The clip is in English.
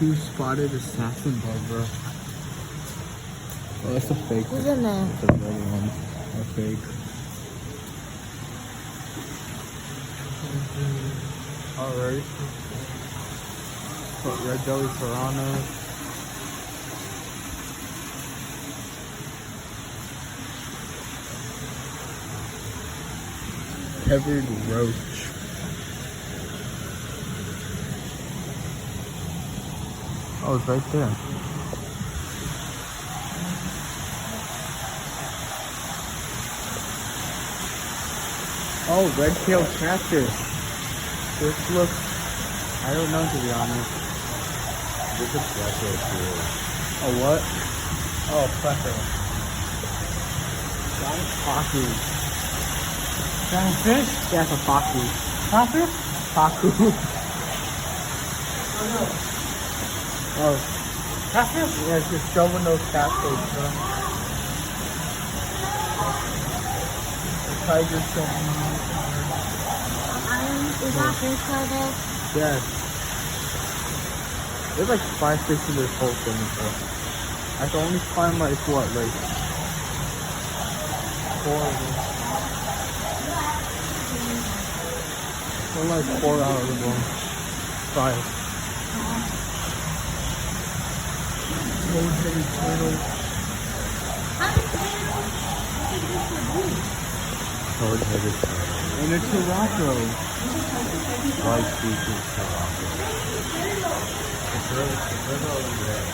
two-spotted assassin bug, bro. Oh, that's a fake. Who's in there? It's a real one. A fake. Alright. Put red belly piranha. Tethered roach. Oh, it's right there. Oh, red-tailed catfish. This looks, I don't know, to be honest. This is special too. A what? Oh, pressure. Giant pacu. Giant fish? Yeah, it's a pacu. Pacu? Pacu. Oh. Catfish? Yeah, it's just shoving those catfish, bro. The tiger's showing. Is that fish right there? Yes. There's like 5 fish in this whole thing, bro. I can only find like what, like 4 of them. Or like 4 out of them. 5. Toad-headed turtle. Toad-headed turtle. And a Taraco. White species Toronto. It's really red.